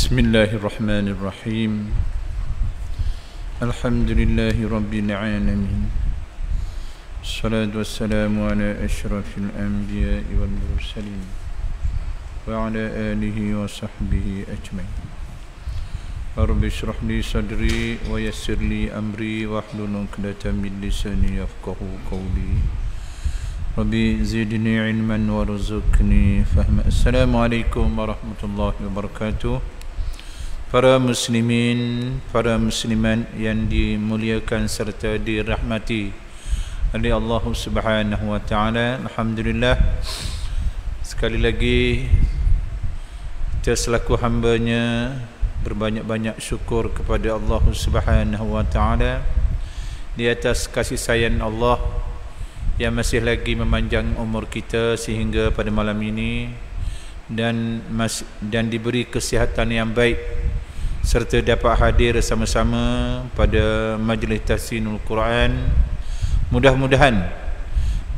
Bismillahirrahmanirrahim. Alhamdulillahi rabbil alamin. Assalatu wassalamu ala asyrafil anbiya'i wal mursalin wa ala alihi wa sahbihi ajmain. Rabbi shrah li sadri wa yassir li amri wahlul 'uqdatam min lisani yafqahu qawli. Rabbi zidni ilman warzuqni fahma. Assalamualaikum warahmatullahi wabarakatuh. Para muslimin, para muslimat yang dimuliakan serta dirahmati oleh Allah Subhanahu wa taala. Alhamdulillah, sekali lagi kita selaku hamba-Nya berbanyak-banyak syukur kepada Allah Subhanahu wa taala di atas kasih sayang Allah yang masih lagi memanjang umur kita sehingga pada malam ini dan diberi kesihatan yang baik serta dapat hadir sama-sama pada majlis tafsirul Quran. Mudah-mudahan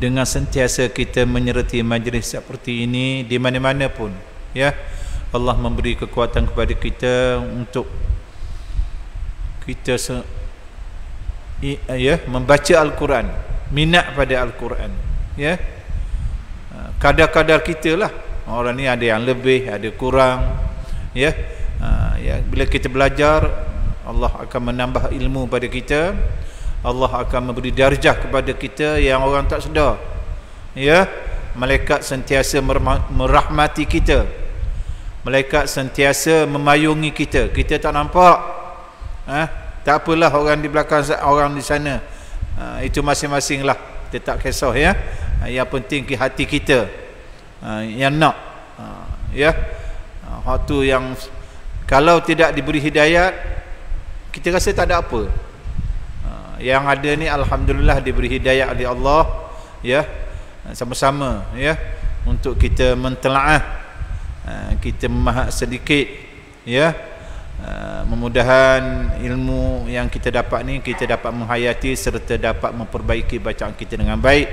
dengan sentiasa kita menyertai majlis seperti ini di mana-mana pun, ya, Allah memberi kekuatan kepada kita untuk kita membaca Al-Quran, minat pada Al-Quran, ya. Kadar-kadar kita lah. Orang ni ada yang lebih, ada kurang, ya. Bila kita belajar, Allah akan menambah ilmu pada kita. Allah akan memberi darjah kepada kita yang orang tak sedar, ya. Malaikat sentiasa merahmati kita, malaikat sentiasa memayungi kita. Kita tak nampak, tak apalah orang di belakang, orang di sana, itu masing-masing lah, kita tak kisah, ya. Yang penting ke hati kita yang nak, ya. Waktu yang kalau tidak diberi hidayat, kita rasa tak ada apa. Yang ada ni alhamdulillah diberi hidayat oleh Allah, ya. Sama-sama, ya, untuk kita mentelaah, kita memahak sedikit, ya. Mudah-mudahan ilmu yang kita dapat ni kita dapat menghayati serta dapat memperbaiki bacaan kita dengan baik.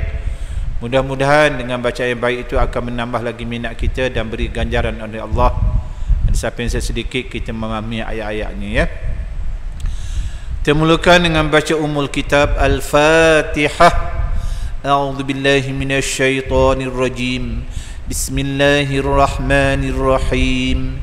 Mudah-mudahan dengan bacaan yang baik itu akan menambah lagi minat kita dan beri ganjaran oleh Allah. Sampai sedikit kita memahami ayat-ayatnya, ya. Kita mulakan dengan baca umul kitab Al-Fatihah. A'udzu billahi minasy syaithanir rajim. Bismillahirrahmanirrahim.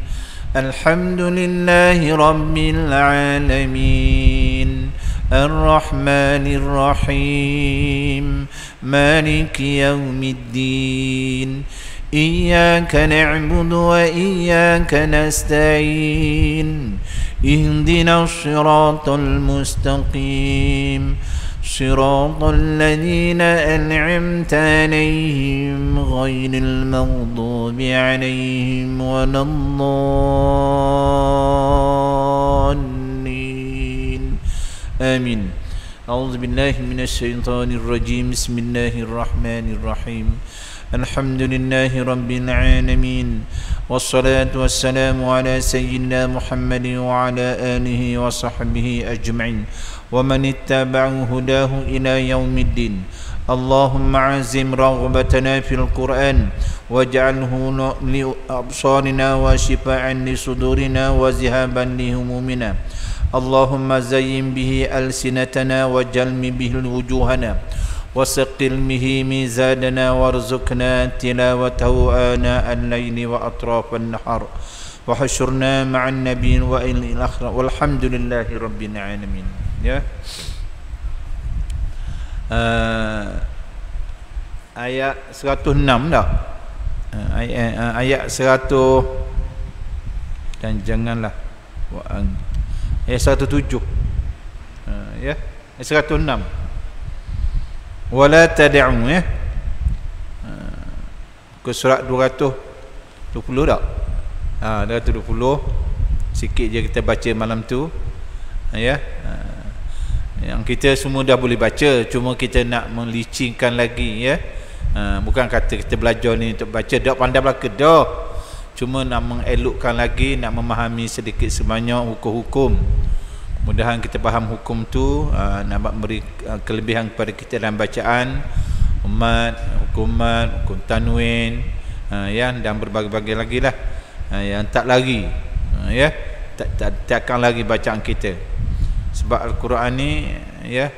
Alhamdulillahi rabbil alamin. Ar-Rahmanir Rahim. Maliki yaumiddin. إياك نعبد وإياك نستعين اهدنا الصراط المستقيم صراط الذين أنعمت عليهم غير المغضوب عليهم ولا الضالين آمين. أعوذ بالله من الشيطان الرجيم. بسم الله الرحمن الرحيم. الحمد لله رب العالمين والصلاة والسلام على سيدنا محمد وعلى آله وصحبه أجمعين ومن اتبع هداه إلى يوم الدين. اللهم عزم رغبتنا في القرآن واجعله لأبصارنا وشفاء لصدورنا وذهابا لهمومنا. اللهم زين به ألسنتنا وجلم به وجوهنا وسقل به ميزاننا وارزقنا تلاوته آناء الليل وأطراف النهار وحشرنا مع النبي وإلى الآخرة والحمد لله رب العالمين. Ya. Ayat 106 dah. Ayat 100 dan janganlah ayat 107. Ya. Ayat 106. Wala tad'u, ya. Ke surat 220 tak? 220. Sikit je kita baca malam tu, ya. Yang kita semua dah boleh baca, cuma kita nak melicingkan lagi, ya. Bukan kata kita belajar ni untuk baca dak pandai belaka dah, cuma nak mengelokkan lagi, nak memahami sedikit sebanyak hukum-hukum. Mudah-mudahan kita faham hukum tu, nak beri kelebihan kepada kita dalam bacaan, hukum tanwin, ya, dan berbagai-bagai lagi lah, yang tak lari, Ya, takkan lagi bacaan kita. Sebab Al-Quran ni ya,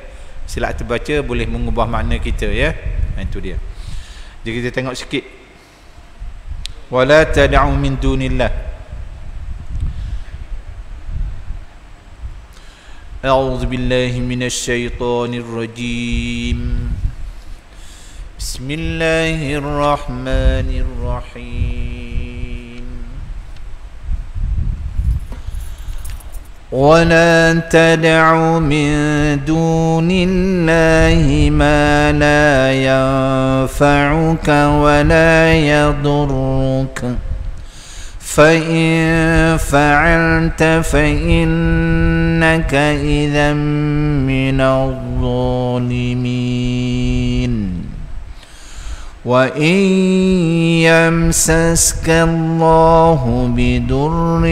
silap terbaca boleh mengubah makna kita ya. Itu dia. Jadi kita tengok sikit. Wala tad'u min dunillah. A'udzu billahi minasy syaithanir rajim. Bismillahirrahmanirrahim. ولا تدع من دون الله ما لا ينفعك ولا يضرك فإن فعلت فإنك إذا من الظالمين وإن يمسسك الله بضر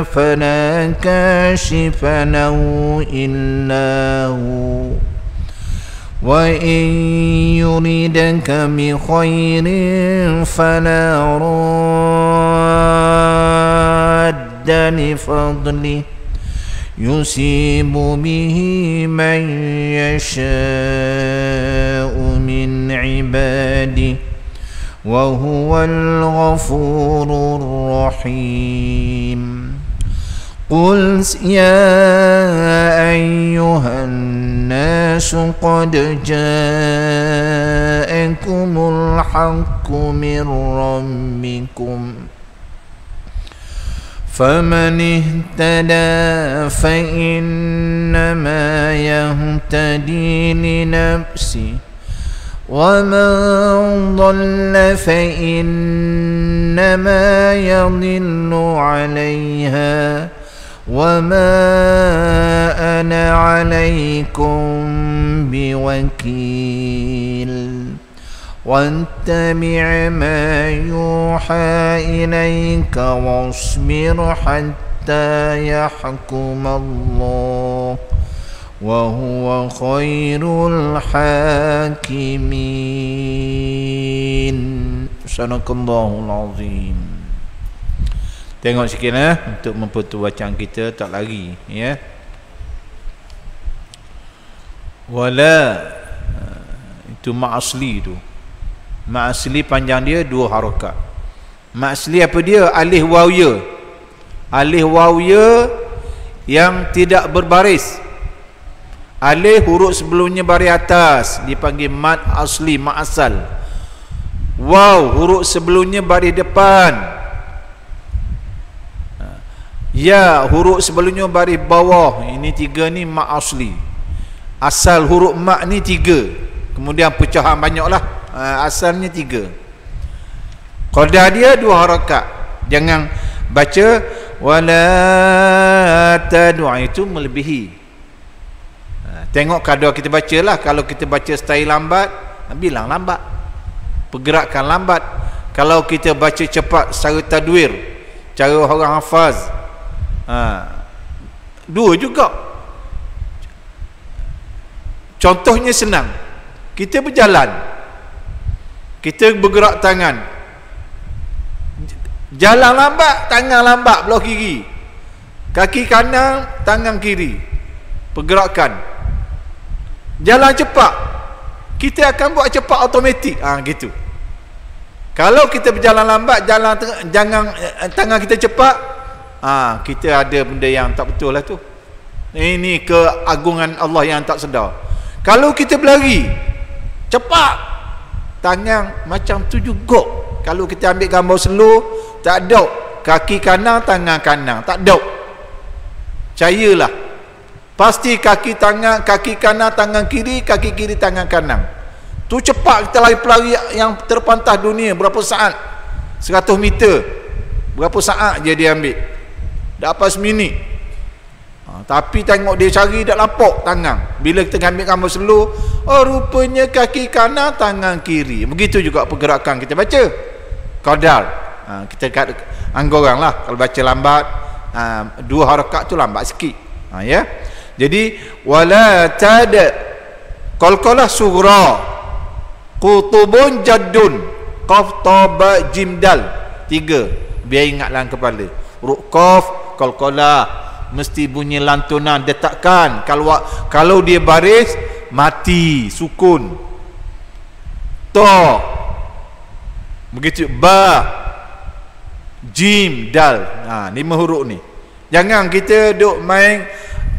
فلا كاشف له إلا هو وإن يردك بخير فلا راد لفضله يصيب به من يشاء من عباده وهو الغفور الرحيم قل يا أيها الناس قد جاءكم الحق من ربكم فمن اهتدى فإنما يهتدي لنفسه ومن ضل فإنما يضل عليها وما أنا عليكم بوكيل واتبع ما يوحى إليك واصبر حتى يحكم الله وهو خير الحاكمين. Sadaqallahul azim. Tengok sikit untuk mempertua bacaan kita tak lagi ya. Wala itu ma asli tu. Ma asli panjang dia 2 harakat. Ma asli apa dia? Alif waw ya. Alif waw ya yang tidak berbaris. Alif huruf sebelumnya baris atas dipanggil mad asli, mad asal. Waw huruf sebelumnya baris depan. Ya huruf sebelumnya baris bawah. Ini 3 ni mad asli. Asal huruf mad ni 3. Kemudian pecahan banyaklah. Asalnya 3. Qadar dia 2 harakat. Jangan baca wala tad'u, itu melebihi. Tengok kadar kita bacalah. Kalau kita baca style lambat, bilang lambat, pergerakan lambat. Kalau kita baca cepat secara tadwir, cara orang hafaz, 2 juga. Contohnya senang. Kita berjalan, kita bergerak tangan, jalan lambat, tangan lambat belah kiri, kaki kanan, tangan kiri, pergerakan. Jalan cepat, kita akan buat cepat automatik. Gitu. Kalau kita berjalan lambat, jangan tangan kita cepat, kita ada benda yang tak betul lah tu. Ini keagungan Allah yang tak sedar. Kalau kita berlari cepat, tangan macam tu juga. Kalau kita ambil gambar slow, tak ada kaki kanan tangan kanan, tak ada. Percayalah, pasti kaki kanan tangan kiri, kaki kiri tangan kanan. Tu cepat kita lari pelari yang terpantas dunia. Berapa saat? 100 meter. Berapa saat je dia ambil? Dapat seminit. Tapi tengok dia cari tak lapok tangan. Bila kita ambil gambar slow, oh rupanya kaki kanan tangan kiri. Begitu juga pergerakan kita baca. Qadar. Kita anggoran lah. Kalau baca lambat, 2 harakat tu lambat sikit. Ya. Jadi wala tada qalqalah sughra qutubun jaddun qaf ta ba jim dal. 3 biar ingatlah kepala. qaf qalqalah, mesti bunyi lantunan, detakkan. Kalau dia baris mati, sukun. Ta, begitu. Ba, jim, dal. 5 huruf ni. Jangan kita duk main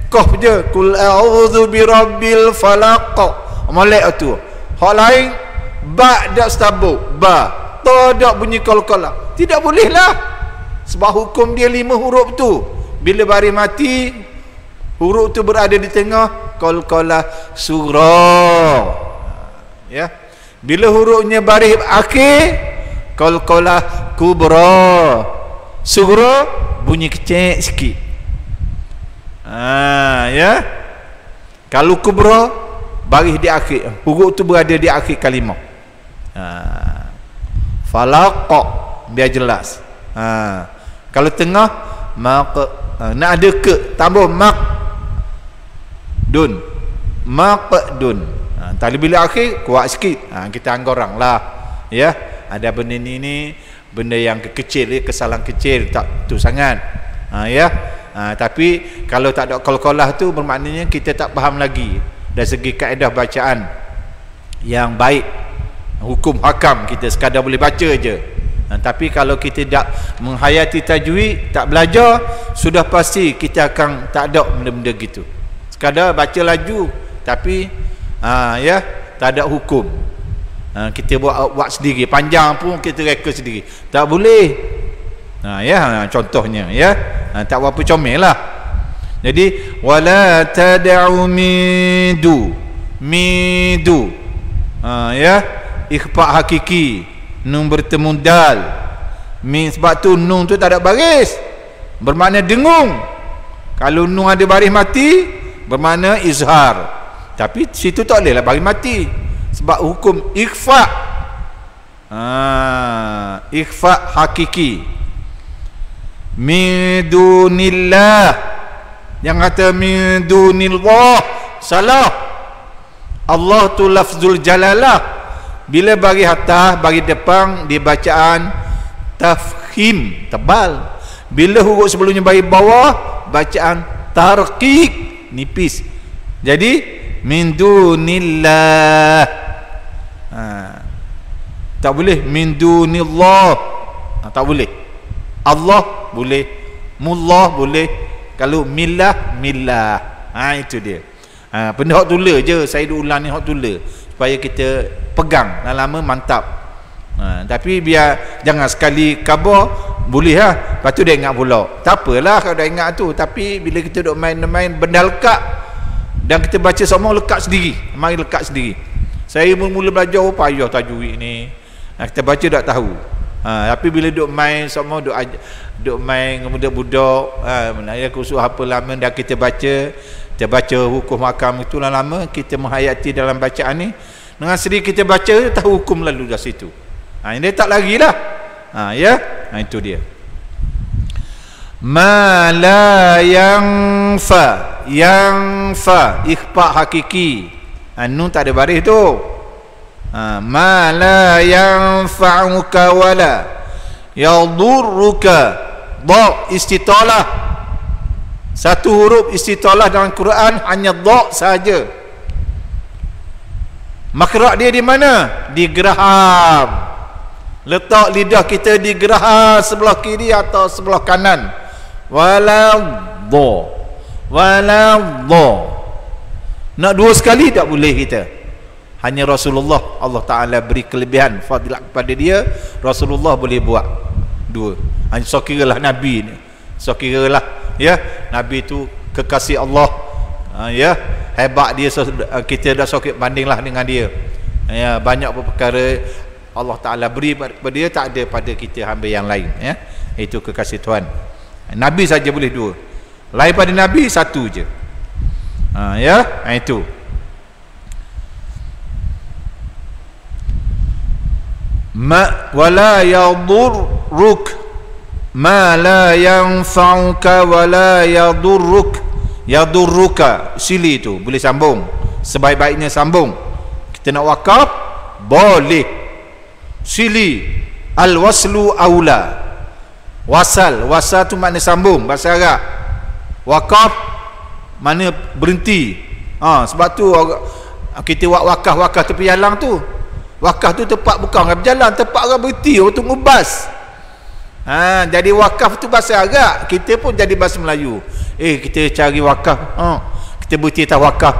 qaf je, kul a'udzu birabbil falaq, molek tu. Hak lain ba dak stabuk, ba, ta dak bunyi qalqalah, tidak boleh lah, sebab hukum dia 5 huruf tu. Bila baris mati, huruf tu berada di tengah, qalqalah sughra, ya. Bila hurufnya baris akhir, qalqalah kubra, sughra bunyi kecil sikit. Ya. Kalau kubra baris di akhir, huruf tu berada di akhir kalimah. Falaq, biar jelas. Kalau tengah maq, nak ada ke tambah maq dun, maqdun. Tali bila akhir kuat sikit, kita anggorang lah, ya. Ada benda ni benda yang kecil, kesalahan kecil, tak tu sangat, ya. Tapi kalau tak ada qalqalah tu, bermaknanya kita tak faham lagi dari segi kaedah bacaan yang baik, hukum hakam. Kita sekadar boleh baca je. Tapi kalau kita tak menghayati tajwid, tak belajar, sudah pasti kita akan tak ada benda-benda gitu. Sekadar baca laju, tapi ya, tak ada hukum. Kita buat sendiri, panjang pun kita reka sendiri, tak boleh. Ya, contohnya, ya, tak berapa comel lah. Jadi wala tad'u midu, ya, ikhfa hakiki, nun bertemu dal. Sebab tu nun tu tak ada baris, bermakna dengung. Kalau nun ada baris mati, bermakna izhar. Tapi situ tak boleh lah baris mati, sebab hukum ikhfa. Ikhfa hakiki. Min dunillah, yang kata min dunillah salah. Allah tu lafzul jalalah. Bila bagi atas, bagi depan, dia bacaan tafkhim, tebal. Bila huruf sebelumnya bagi bawah, bacaan tarqiq, nipis. Jadi min dunillah, tak boleh min dunillah, tak boleh. Allah boleh, mullah boleh. Kalau millah, itu dia. Benda hak tula je, saya ulang ni hak tula supaya kita pegang lama mantap. Tapi biar jangan sekali khabar boleh lah, lepas tu dia ingat pula. Tak apalah kalau dah ingat tu, tapi bila kita duk main-main benda lekat dan kita baca semua lekat sendiri, mari lekat sendiri. Saya mula belajar payah tajwid ni, kita baca tak tahu. Tapi bila duk main semua, duk main dengan budak-budak, ya khusus apa lama dah kita baca hukum hakam itu lama, kita menghayati dalam bacaan ni. Dengan sendiri kita baca, tahu hukum lalu dah situ. Ini tak lagi lah. Ya, itu dia. Ma la yanfa, ikhfa hakiki. Nun tak ada baris tu. Ma la yanfa'uka wala yadurruka. Dha istitalah. Satu huruf istitalah dalam Quran hanya dha saja. Makhraj dia di mana? Di geraham. Letak lidah kita di geraham sebelah kiri atau sebelah kanan. Wala dha, wala dha. Nak dua sekali tak boleh kita. Hanya Rasulullah, Allah Ta'ala beri kelebihan fadilah kepada dia, Rasulullah boleh buat dua. Hanya sokiralah Nabi ni, sokiralah, ya, Nabi tu kekasih Allah, ya, hebat dia, kita dah sokir bandinglah dengan dia, ya, banyak perkara Allah Ta'ala beri kepada dia, tak ada pada kita hamba yang lain, ya. Itu kekasih Tuhan. Nabi saja boleh dua, lain pada Nabi satu je. Ya, itu. Ma wala yadurruk, ma la yanfa'uka wala yadurruka. Sili tu boleh sambung, sebaik-baiknya sambung. Kita nak wakaf boleh. Sili al-waslu aula. Wasal tu makna sambung bahasa Arab. Wakaf mana berhenti. Sebab tu kita buat wakaf tepi jalan tu. Wakaf tu tempat bukan orang berjalan, tempat orang berhenti, orang tunggu bas. Jadi wakaf tu bahasa Arab, kita pun jadi bahasa Melayu. Kita cari wakaf. Kita berhenti atas wakaf.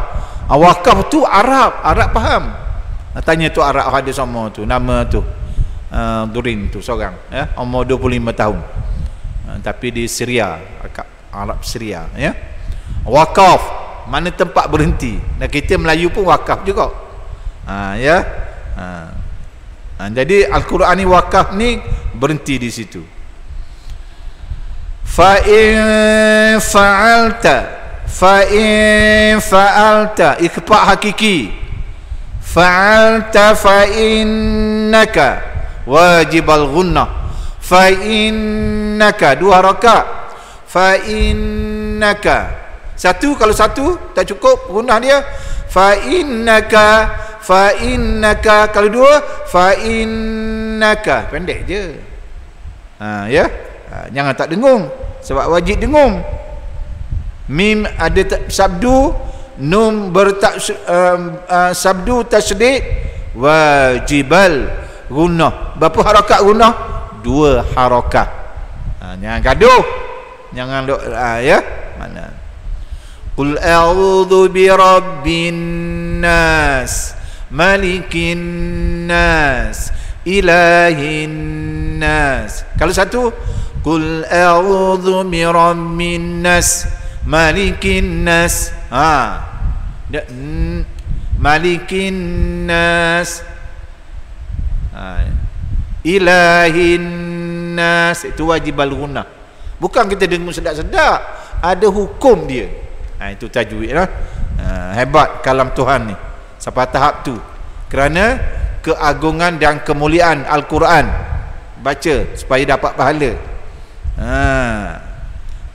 Wakaf tu Arab faham. Tanya tu Arab ada sama tu, nama tu Durin tu seorang, umur 25 tahun. Tapi di Syria, Arab Syria, ya. Wakaf mana tempat berhenti. Dan kita Melayu pun wakaf juga. Ya. Jadi Al-Quran ni wakaf ni berhenti di situ. Fa in fa'alta ikhfa' hakiki. Fa'alta fa innaka wajibal ghunnah. Fa innaka 2 harakat. Fa innaka satu, kalau satu tak cukup gunnah dia. Fa innaka kalau 2 fa innaka pendek je. Ya. Jangan tak dengung sebab wajib dengung. Mim ada sabdu, nun sabdu tasydid, wajibal gunnah. Berapa harakat gunnah? 2 harakat. Jangan gaduh. Jangan ya. Mana? Qul a'udzu birabbin nas, malikin nas, ilahin nas. Kalau satu, qul a'udzu birabbin nas, malikin nas. Malikin nas, ilahin nas. Itu wajib al-ghunnah. Bukan kita dengar sedap-sedap, ada hukum dia. Itu tajwid lah. Hebat kalam Tuhan ni sampai tahap tu, kerana keagungan dan kemuliaan Al-Quran. Baca supaya dapat pahala.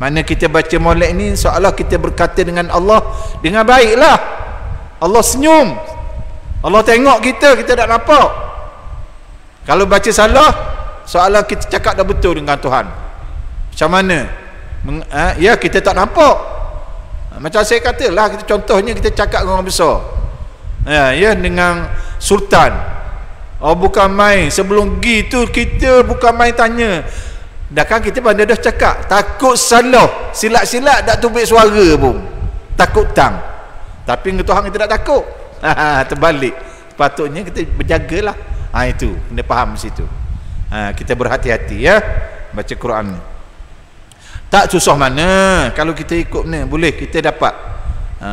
Mana kita baca molek ni seolah kita berkata dengan Allah dengan baiklah. Allah senyum, Allah tengok kita tak nampak. Kalau baca salah seolah kita cakap dah betul dengan Tuhan. Macam mana? Ya, kita tak nampak. Macam saya katalah, kita contohnya kita cakap dengan orang besar. Ya, dengan sultan. Bukan main. Sebelum pergi tu kita bukan main tanya. Dah kan kita pada dah cakap, takut salah, silat-silat tak tubik suara pun. Takut tang. Tapi dengan Tuhan kita tak takut. Terbalik. Patutnya kita berjagalah. Itu kena faham situ. Kita berhati-hati ya baca Quran ni. Tak susah mana kalau kita ikut ni, boleh kita dapat.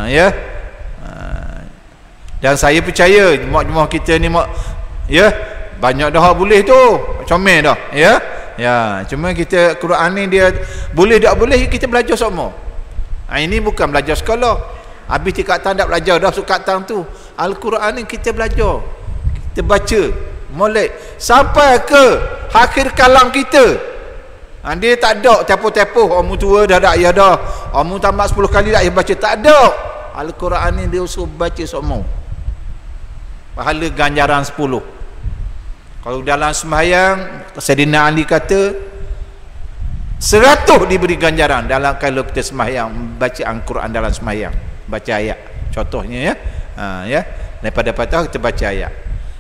Ya. Dan saya percaya jemaah-jemaah kita ni ya, banyak dah boleh tu. Comel dah, ya. Ya, cuma kita Quran ni dia boleh tak boleh kita belajar semua. Ini bukan belajar sekolah. Habis tingkatan tak belajar dah sukatan tu. Al-Quran ni kita belajar. Kita baca, molek sampai ke akhir kalam kita. Dia tak ada tepoh-tepoh orang tua dah tak ya dah. Orang tamat 10 kali tak ya baca, tak ada. Al-Quran ni dia suruh baca semua. Pahala ganjaran 10. Kalau dalam sembahyang Sayyidina Ali kata 100 diberi ganjaran dalam kalau kita sembahyang baca Al-Quran dalam sembahyang, baca ayat. Contohnya ya. Ya, daripada patah kita baca ayat.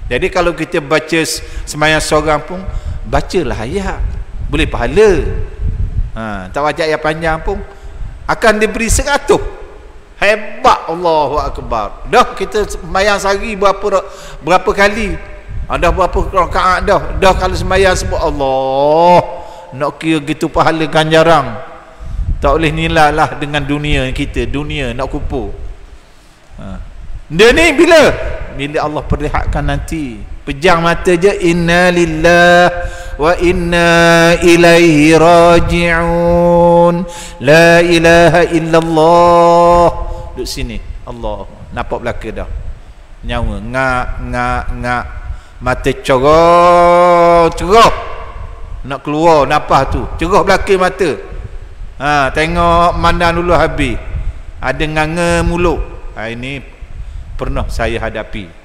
Jadi kalau kita baca sembahyang seorang pun bacalah ayat. Boleh pahala. Tak baca ayat panjang pun akan diberi 100. Hebat, Allahu Akbar. Dah kita sembahyang sehari berapa kali? Dah berapa rakaat dah kalau sembahyang sebut Allah. Nak kira gitu pahala ganjaran. Tak boleh nilai lah dengan dunia kita. Dunia nak kupu. Dia ni bila Allah perlihatkan nanti. Pejang mata je, inna lillah wa inna ilaihi raji'un. La ilaha illallah. Duduk sini Allah nampak belaka dah. Nyawa ngak mata cerah nak keluar napas tu, cerah belaka mata. Tengok mandang dulu habis. Ada nganga mulut. Ini pernah saya hadapi.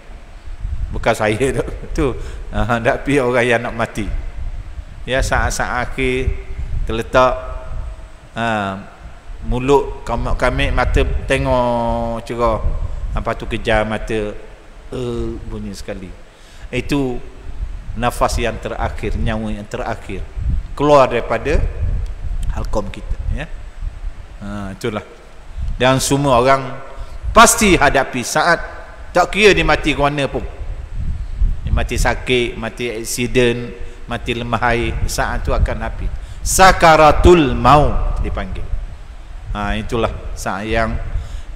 Bukan saya tu hadapi orang yang nak mati. Ya, saat-saat akhir terletak mulut kami mata tengok cerah, lepas tu kejar mata bunyi sekali. Itu nafas yang terakhir, nyawa yang terakhir keluar daripada halqum kita, ya. Itulah. Dan semua orang pasti hadapi saat, tak kira dia mati ke mana pun, dia mati sakit, mati aksiden, mati lemah air, saat tu akan hadapi sakaratul maut dipanggil. Itulah saat yang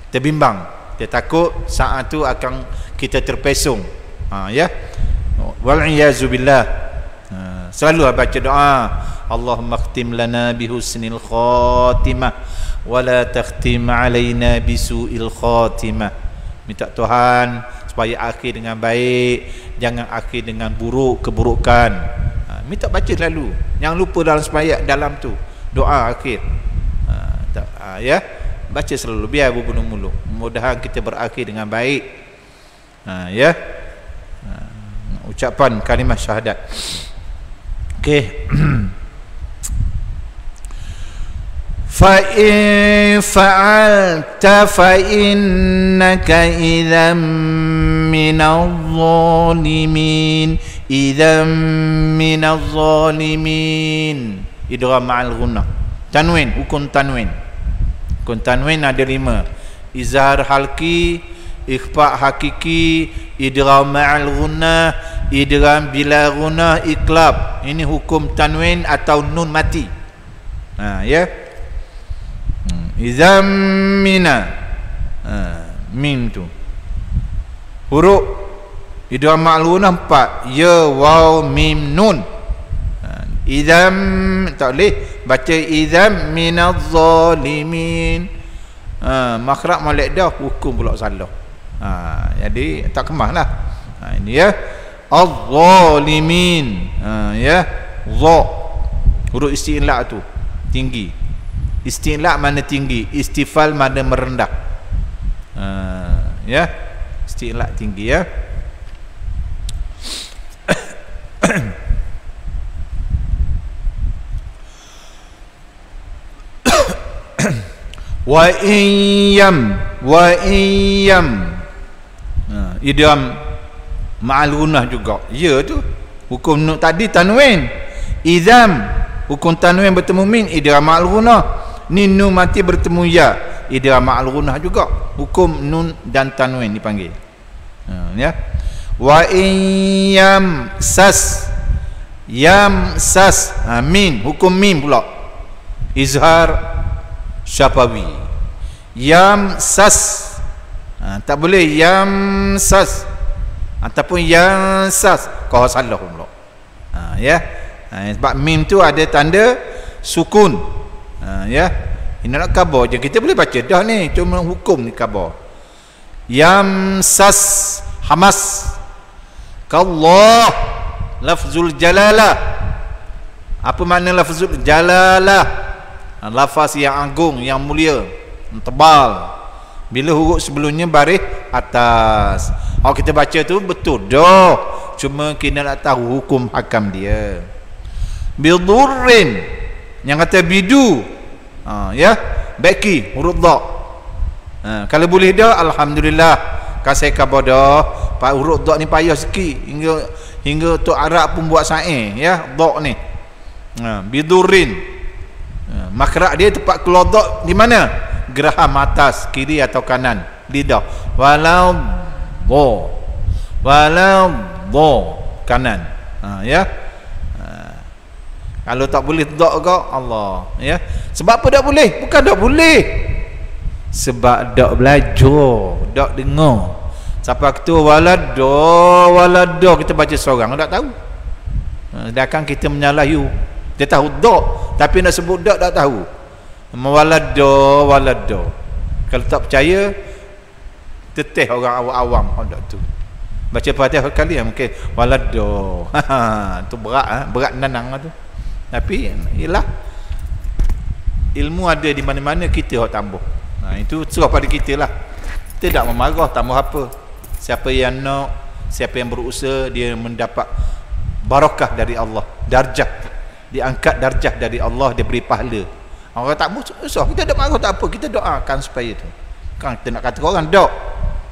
terbimbang, dia takut saat tu akan kita terpesong, ya. Wal'iyazubillah. Selalu baca doa, Allahumma khtim lana bihusnil khatimah wa la takhtim alaina bisu'il khatimah. Minta Tuhan supaya akhir dengan baik, jangan akhir dengan buruk, keburukan. Minta baca selalu, jangan lupa dalam sembahyang, dalam tu doa akhir. Ya, baca selalu biar berbunyi mulut. Mudah-mudahan kita berakhir dengan baik. Ya. Ucapan kalimah syahadat. Okey. Fa in fa'alta fa innaka idzam minadh zalimin. Idzam minadh zalimin. Idgham ma'al ghunnah. Tanwin, hukum tanwin. Hukum tanwin ada 5. Izhar halqi, ikhfa hakiki, idgham ma'al ghunnah, idgham bila ghunnah, iqlab. Ini hukum tanwin atau nun mati. Ya. Izam mina. Mim tu huruf idgham ma'al ghunnah 4, ya, waw, mim, nun. Izam tak boleh baca izam minadh zalimin. Makhraj molek dah, hukum pula salah. Jadi tak kemas lah. Ini ya, az-zalimin. Ya, za, huruf isti'la tu tinggi. Isti'la mana tinggi, istifal mana merendah. Ya, isti'la tinggi, ya. Wa iyyam, wa iyyam. Idgham ma'al ghunnah juga. Ya tu hukum nun tadi tanwin. Idzam hukum tanwin bertemu min, idgham ma'al ghunnah. Ni nun mati bertemu ya, idgham ma'al ghunnah juga. Hukum nun dan tanwin dipanggil. Ya. Wa iyyam sas, yam sas, min, hukum mim pula. Izhar syafawi. Yam sas, tak boleh yam sas ataupun yang sas, kau salah pula. Ya. Sebab mim tu ada tanda sukun. Ya. Ini nak khabar je, kita boleh baca dah ni, cuma hukum ni khabar. Yam sas hamas kallah, lafzul jalalah. Apa makna lafzul jalalah? Lafaz yang agung, yang mulia, tebal. Bila huruf sebelumnya baris atas. Kita baca tu betul dah, cuma kita nak tahu hukum hakam dia. Bidurrin, yang kata bidu, ya, baki huruf dha. Kalau boleh dah, alhamdulillah. Kasih khabar dah, pak huruf dha ni payah sikit, hingga tu Arab pun buat syair, ya, dha ni. Bidurrin, makhraj dia tempat keluar dha di mana? Geraham atas, kiri atau kanan lidah. Walau bo kanan. Ya. Kalau tak boleh dha ke Allah, ya. Sebab apa tak boleh? Bukan tak boleh, sebab dak belajar, dak dengar. Siapa kata walado kita baca seorang tak tahu. Sedangkan kita menyalahi. Dia tahu dak, tapi nak sebut dak tak tahu. Walado. Kalau tak percaya, teteh orang awam dak tu. Baca Fatihah kali mungkin walado. Tu berat nanang tu. Tapi ialah ilmu ada di mana-mana, kita hok tambah. Itu serah pada kita lah. Kita tak memarah, tambah apa. Siapa yang nak, siapa yang berusaha, dia mendapat barakah dari Allah, darjah diangkat darjah dari Allah, dia beri pahala. Orang tak musuh, kita tak marah tak apa, kita doakan supaya tu. Kan kita nak kata ke orang dok.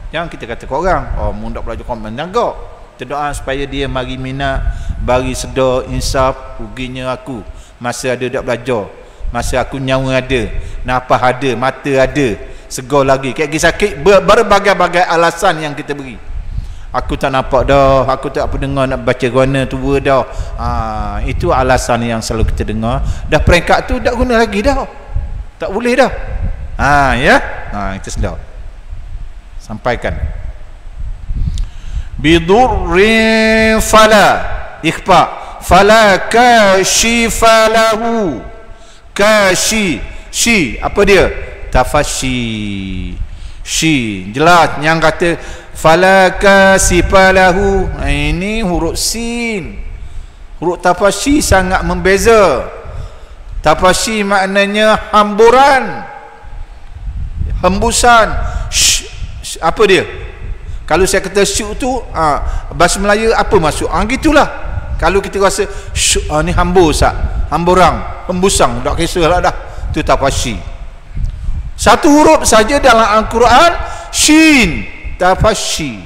Jangan kita kata ke orang, oh mun dak belajar Quran jangan. Kita doa supaya dia mari minat, bagi sedar, insaf, ruginya aku masa ada dak belajar. Masa aku nyawa ada, nafas ada, mata ada, segar lagi. Kaki sakit, berbagai-bagai alasan yang kita beri. Aku tak nampak dah, aku tak apa dengar nak baca Quran tua dah. Itu alasan yang selalu kita dengar. Dah peringkat tu tak guna lagi dah. Tak boleh dah. Ya. Kita sedar. Sampaikan. Bidurrin fala ikhfa fala kashifa lahu. Shi apa dia? Tafashi. Shi jelas yang kata fala kashifa lahu. Ini huruf sin. Huruf tafashi sangat membeza. Tafashi maknanya hamburan, hembusan. Apa dia? Kalau saya kata syuk tu bahasa Melayu apa maksud? Gitulah. Kalau kita rasa syuk ni hambur sat, hamburang, hembusang, tak kisahlah dah. Tu tafashi. Satu huruf saja dalam Al-Quran, shin, tafashi.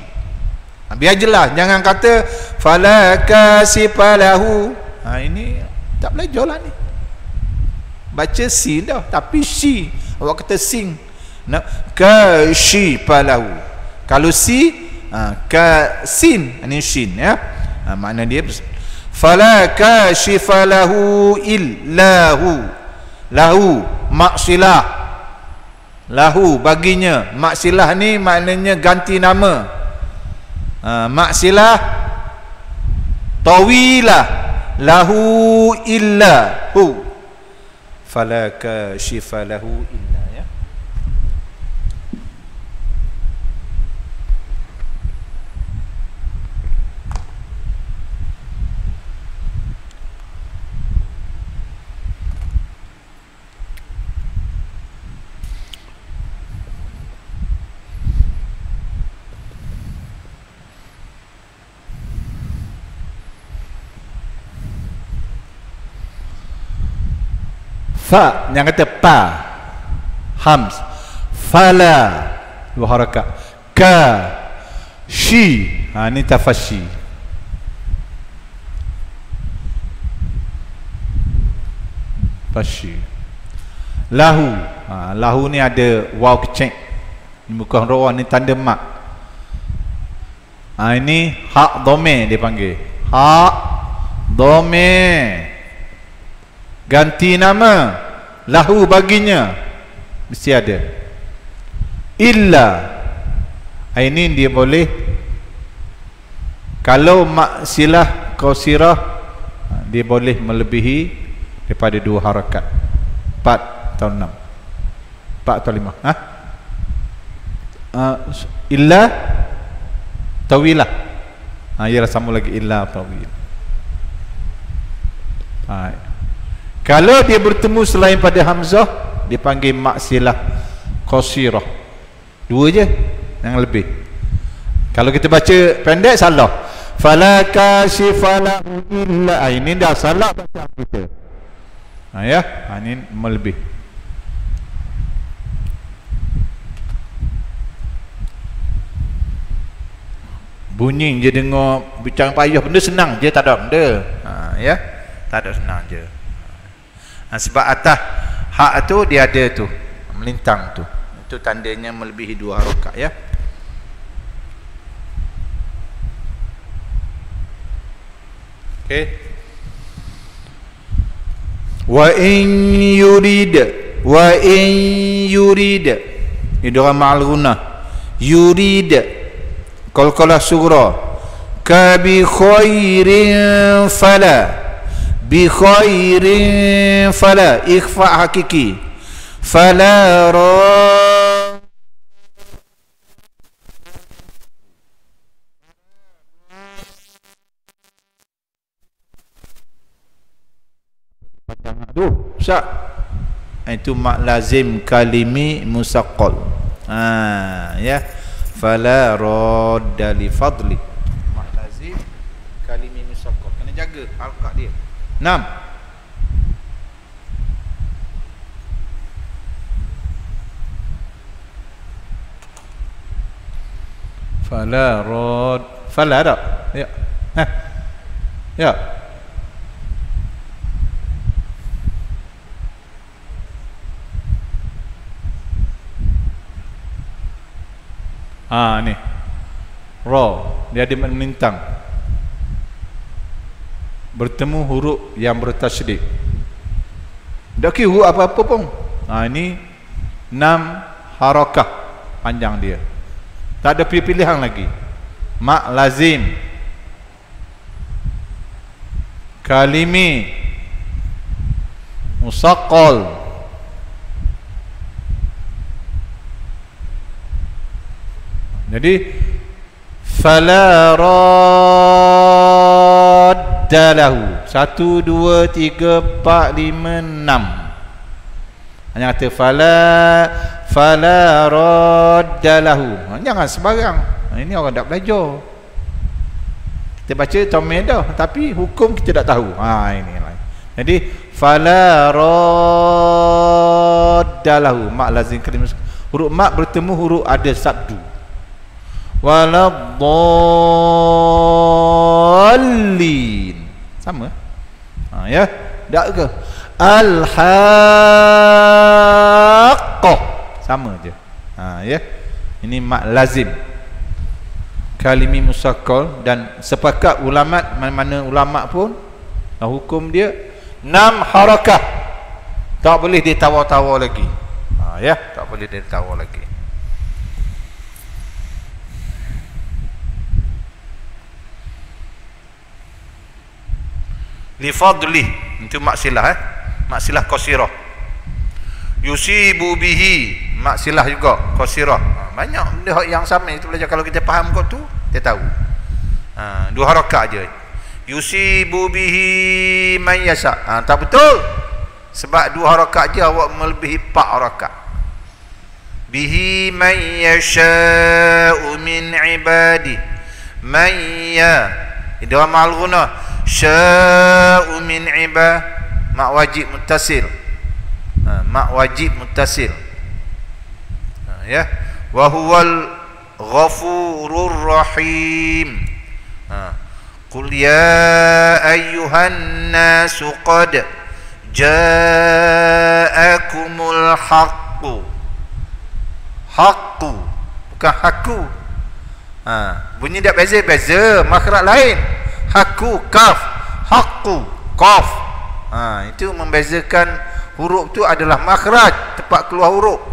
Biar jelas, jangan kata fala kasifalahu. Ini tak belajar lah ni. Baca sin dah, tapi shi. Awak kata sing. Kashifalahu. Kalau si ka sin, ini shin ya. Makna dia fala kashifalahu illahu. Lahu maksilah. Lahu baginya. Maksilah ni maknanya ganti nama. Maksilah tawilah. Lahu illahu. Fala kashifalahu illa ya. Fa yang kata pa hams, fala dua harakat, ka shi, ini tafashi. Fashi. Lahu, lahu ni ada waw kecil, ni bukan roh, ni tanda mat. Ini hak dome dia panggil, hak dome, ganti nama. Lahu baginya mesti ada. Illa, ini dia boleh kalau maksilah qasirah, dia boleh melebihi daripada 2 harakat, 4 atau 6, 4 atau 5. Illa tawilah, ialah sama lagi illa tawil. Kalau dia bertemu selain pada hamzah, dipanggil maksilah qasirah. 2 je yang lebih. Kalau kita baca pendek salah. Fala kashifalahu illa, ini dah salah bacaan kita. Ya, ini melebih. Bunyi je dengar bincang payah, benda senang je, tak ada benda. Ya, tak ada, senang je. Sebab atas hak tu dia ada tu, melintang tu, itu tandanya melebihi 2 harakat ya. Okey. Wa in yurid idgham ma'al gunnah, yurid qalqalah surah, ka bi khairin fala, bi khairin fala, ikhfa hakiki, fala ra Syak. Itu mak lazim kalimi musaqqal. Ya. Fala radda li fadli. Mak lazim kalimi musaqqal. Kena jaga harakat dia. 6. Fala rad. Fala tak? Ya. Ya. Ni. Ra. Dia ada melintang. Bertemu huruf yang bertasydid. Tak kira huruf apa-apa pun. Ini 6 harakah panjang dia. Tak ada pilihan lagi. Mak lazim, kalimi, musaqqal, jadi fala radda lahu. 1 2 3 4 5 6. Hanya kata fala radda lahu. Jangan sembarang. Ini orang tak belajar. Kita baca tomedah tapi hukum kita tak tahu. Ini lah. Jadi fala radda lahu. Mak lazim kalimah. Huruf mak bertemu huruf ada sabdu. Waladdallin. Sama. Ya. Tak ke? Al-haqqah. Sama je. Ya. Ini mak lazim. Kalimi musaqqal, dan sepakat ulama, mana-mana ulama pun hukum dia 6 harakah. Tak boleh ditawar-tawar lagi. Ya, tak boleh ditawar lagi. Li fadli, itu maksilah maksilah qasirah. Yusibu bihi, maksilah juga qasirah. Banyak benda yang sama itu belajar. Kalau kita faham kau tu, kita tahu. 2 harakat je. Yusibu bihi man yasha. Tak betul. Sebab 2 harakat je awak melebihi 4 harakat. Bihi man yasha'u min ibadi. Man ya. Idgham al-ghunah. Sya'u min ibad. Mak wajib muttasil. Mak wajib muttasil. Ya. Wa huwal ghafurur rahim. Qul ya ayyuhan nasu qad ja'akumul haqqu. Haqqu bukan haku. Bunyi tak beza-beza, makhraj lain. Haku kaf, haqqu qaf. Itu membezakan huruf tu adalah makhraj, tempat keluar huruf.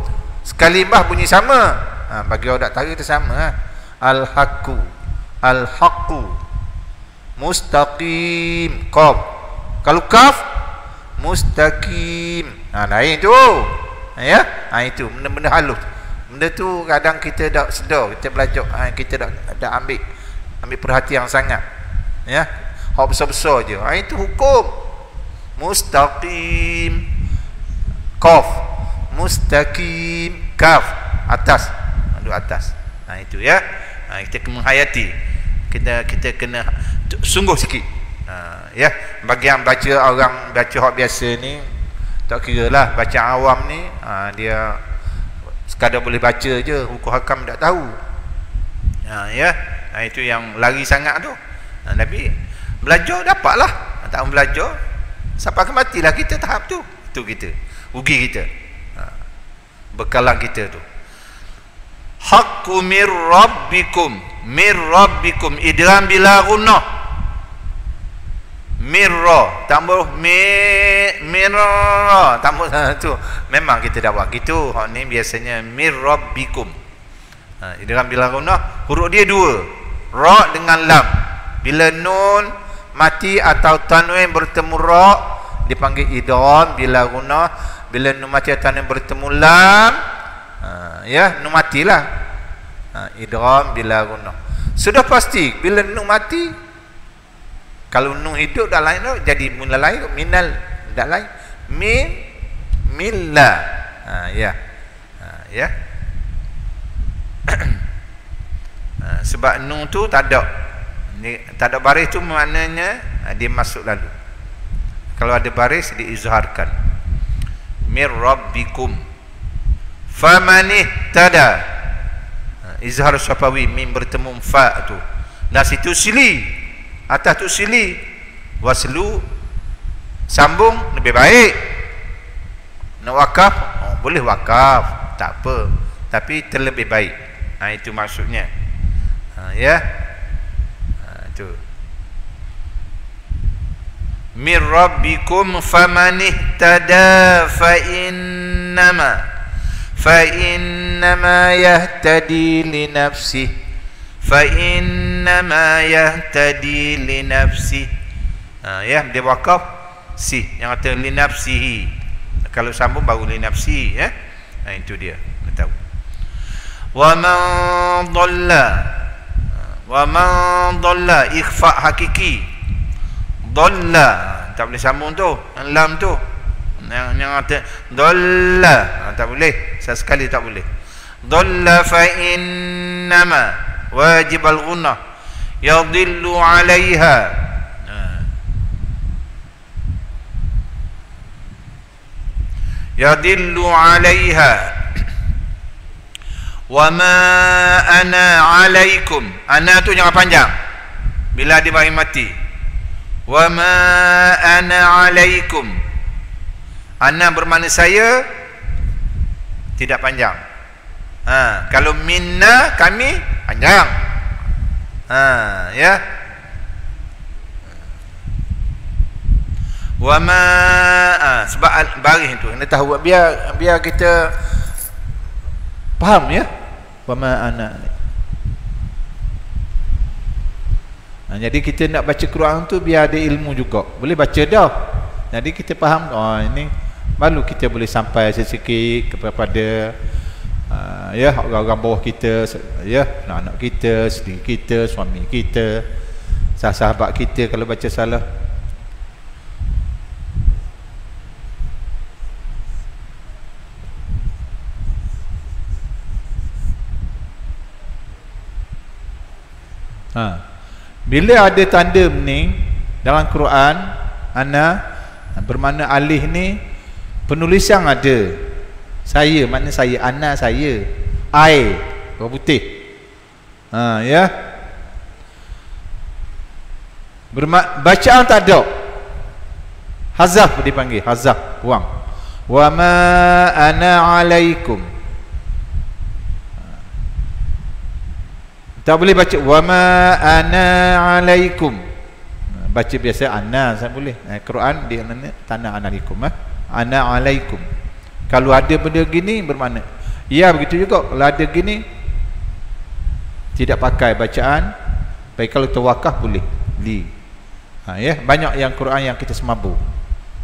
Kalimah bunyi sama. Bagi orang tak tahu itu sama. Al-haqqu, al-haqqu, mustaqim, qaf. Kalau kaf, mustaqim. Lain tu. Ya, itu benda-benda halus. Benda tu kadang kita tak sedar, kita belajar, kita tak ambil perhatian sangat. Ya, hak besar-besar je. Itu hukum. Mustaqim, qaf, mustaqim, kaf, atas, duduk atas. Itu ya. Kita kena menghayati. Kita kena sungguh sikit. Ya, bagi yang baca, orang baca hak biasa ni, tak kira lah baca awam ni, dia sekadar boleh baca je, hukum hakam tak tahu. Ya, itu yang lari sangat tu. Tapi belajar dapatlah. Tak belajar sampai ke matilah kita tahap tu. Itu kita rugi kita. Bekalan kita tu. Haqqu mir rabbikum. Mir rabbikum idgham bila ghunnah. Mirra tambah mirra tambah tu. Memang kita dah buat gitu. Hak ni biasanya mir rabbikum. Idgham bila ghunnah, huruf dia 2. Ra dengan lam. Bila nun mati atau tanwin bertemu ra, dipanggil idgham bila ghunnah. Bila nun mati atau tanwin bertemu lam, ya, nun matilah. Idgham bila ghunnah. Sudah pasti bila nun mati, kalau nun hidup dah lain tu, jadi mula lain, minal dah lain, milla. Ya. Ya. Sebab nun tu tak ada baris tu, maknanya dia masuk lalu. Kalau ada baris diizharkan. Mir rabbikum faman ihtada. izhar syafawi, mim bertemu fa tu. Dan situ sili, atas tu sili, waslu sambung lebih baik. Nak wakaf, boleh wakaf, tak apa, tapi terlebih baik. Itu maksudnya. Ya. Itu. Mir rabbikum faman ihtada fa innama yahtadi li nafsihi fa innama yahtadi li nafsihi. Ya, dia wakaf si yang kata li nafsihi. Kalau sambung baru li nafsi, ya. Itu dia. Kita tahu. Wa man dhalla ikhfa hakiki. Dhalla tak boleh sambung tu, lam tu. Yang kata dhalla tak boleh, sesekali tak boleh. Dhalla fa innama wajib al-ghunnah yadhillu 'alaiha. Yadillu 'alaiha wa ma ana 'alaikum. Ana tu jangan panjang bila dia bagi mati. Wa ma ana 'alaikum. Ana bermakna saya, tidak panjang. Kalau minna kami panjang. Ya. Wa ma sebab baris itu kena tahu, biar kita faham, ya. Wa ma ana. Jadi kita nak baca Quran tu biar ada ilmu juga. Boleh baca dah. Jadi kita faham, ini baru kita boleh sampai sesikit kepada ya, orang-orang bawah kita, ya, anak-anak kita, isteri kita, suami kita, sahabat kita kalau baca salah. Bila ada tanda ni dalam Quran, ana bermakna alif ni penulisan ada. Saya makna saya, ana saya. I warna putih. Ya. Bacaan tak ada. Hazaf dipanggil, hazaf, buang. Wa ma ana alaikum. Tak boleh baca wa ma ana alaikum. Baca biasa ana saya boleh. Quran dia tanah alaikum, ana alaikum. Kalau ada benda gini bermakna ya, begitu juga kalau ada gini tidak pakai bacaan. Baik, kalau tawakaf boleh li. Ya, banyak yang Quran yang kita semabur.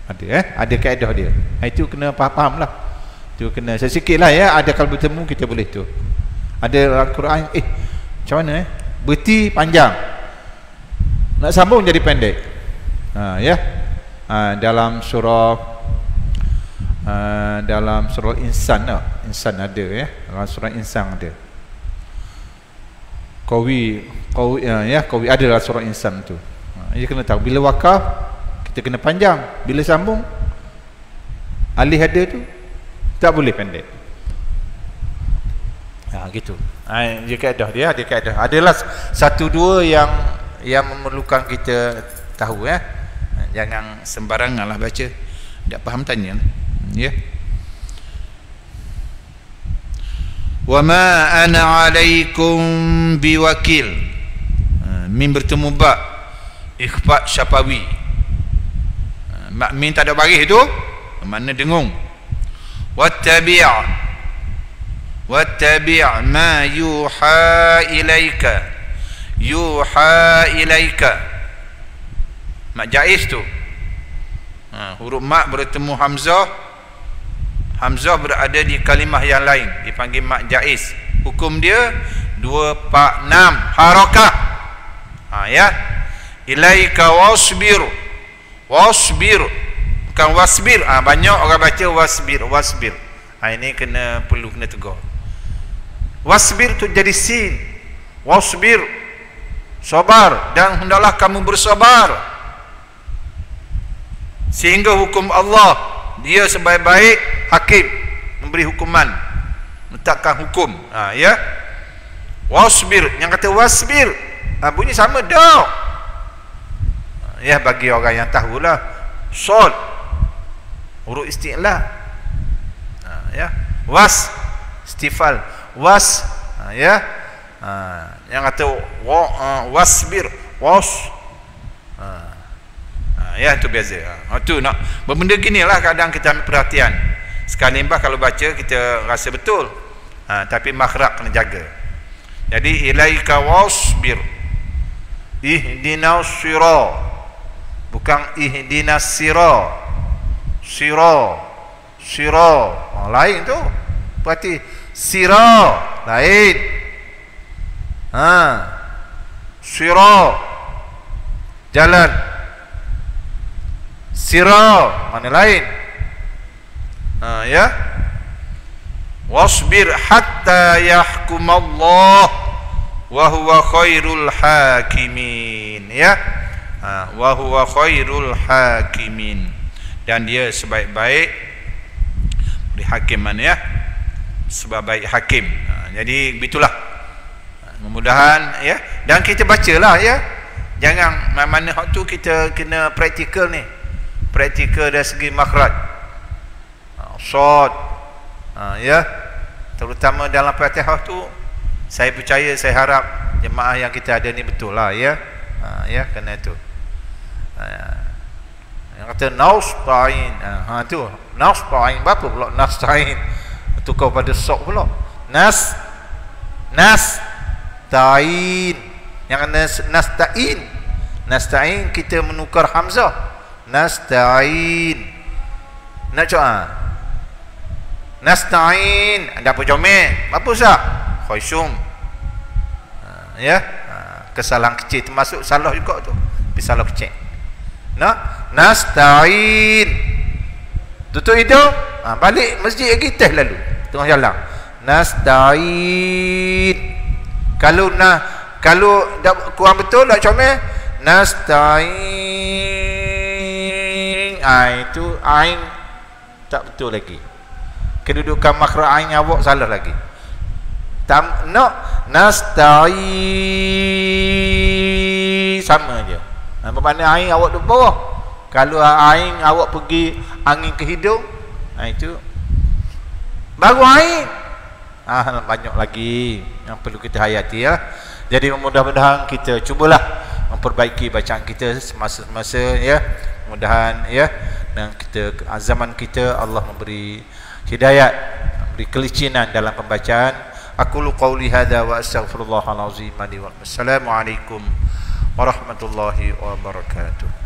Ada kaedah dia. Itu kena faham lah. Itu kena sesikitlah, ya. Ada kalau bertemu kita boleh tu. Ada Al-Quran macam mana berti panjang, nak sambung jadi pendek. Ya. Dalam surah Insan, Insan ada, ya. Dalam surah Insan ada. Qawi ya, Qawi ada dalam surah Insan tu. Dia kena tahu bila wakaf kita kena panjang, bila sambung alih ada tu tak boleh pendek. Gitu. Dia kaedah dia, ada kaedah. Adalah satu dua yang memerlukan kita tahu, ya. Jangan sembaranganlah baca. Tak faham tanya, ya. Wa ma ana alaikum biwakil. Mim bertemu ba, ikhfa syafawi. Mim tak ada baris tu, makna dengung. Wattabi' ma yuha ilaika. Yuha ilaika. Mak jaiz tu. Huruf mak bertemu hamzah. Hamzah berada di kalimah yang lain, dipanggil mak jaiz. Hukum dia 2, 4, 6 harakah. Ya. Ilaika wasbir. Wasbir, bukan wasbir. Banyak orang baca wasbir, wasbir. Ini perlu kena tegur. Wasbir tu jadi sin. Wasbir, sabar, dan hendaklah kamu bersabar. Sehingga hukum Allah, dia sebaik-baik hakim, memberi hukuman, menetapkan hukum. Ya. Wasbir, yang kata wasbir, bunyi sama dak. Ya, bagi orang yang tahulah, sad huruf isti'la. Ya, was istifal, was, ya. Yang kata wasbir, was. Ya, itu biasa. Itu nak benda ginilah kadang kita ambil perhatian. Sekali limbah kalau baca kita rasa betul. Tapi makhraj kena jaga. Jadi ilaika wasbir. Ihdinas sira. Bukan ihdinas sira. Sira. Lain tu. Berarti sira lain. Sira jalan. Sira mana lain. Ya. Wasbir hatta yahkumallah wa huwa khairul hakimin. Ya. Wa huwa khairul hakimin, dan dia sebaik-baik hakiman, ya, sebaik hakim. Jadi begitulah. Mudah-mudahan, ya, dan kita bacalah, ya. Jangan mana hak tu kita kena praktikal ni. Praktikal dari segi makhraj. Sad. Ya. Terutama dalam Fatihah tu, saya percaya, saya harap jemaah yang kita ada ni betul lah, ya. Ya, kena tu. Yang kata nasta'in, tu nasta'in, berapa pula nasta'in, tukar pada sok pula. Nasta'in, yang kena nasta'in kita menukar hamzah. Nasta'in, nak coba nasta'in, ada apa comel, apa sah khaisum. Ya, kesalahan kecil termasuk salah juga tu, tapi salah kecil. Nasta'in, tutup hidung, balik masjid lagi, teh lalu tengah jalan. Nasta'in, kalau dah kurang betul tak comel, nasta'in, itu ain tak betul lagi, kedudukan makhraj ain awak salah lagi. Nasta'in sama je. Bermakna ain awak duduk bawah. Kalau ain awak pergi angin ke hidung, itu baru ain. Banyak lagi yang perlu kita hayati, ya. Jadi mudah-mudahan kita cubalah memperbaiki bacaan kita semasa-masa, ya. Mudah-mudahan, ya, dan kita zaman kita Allah memberi hidayat, memberi kelicinan dalam pembacaan. Aqulu qawli hadza wa astaghfirullahal azim li wa lakum. Assalamualaikum warahmatullahi wabarakatuh.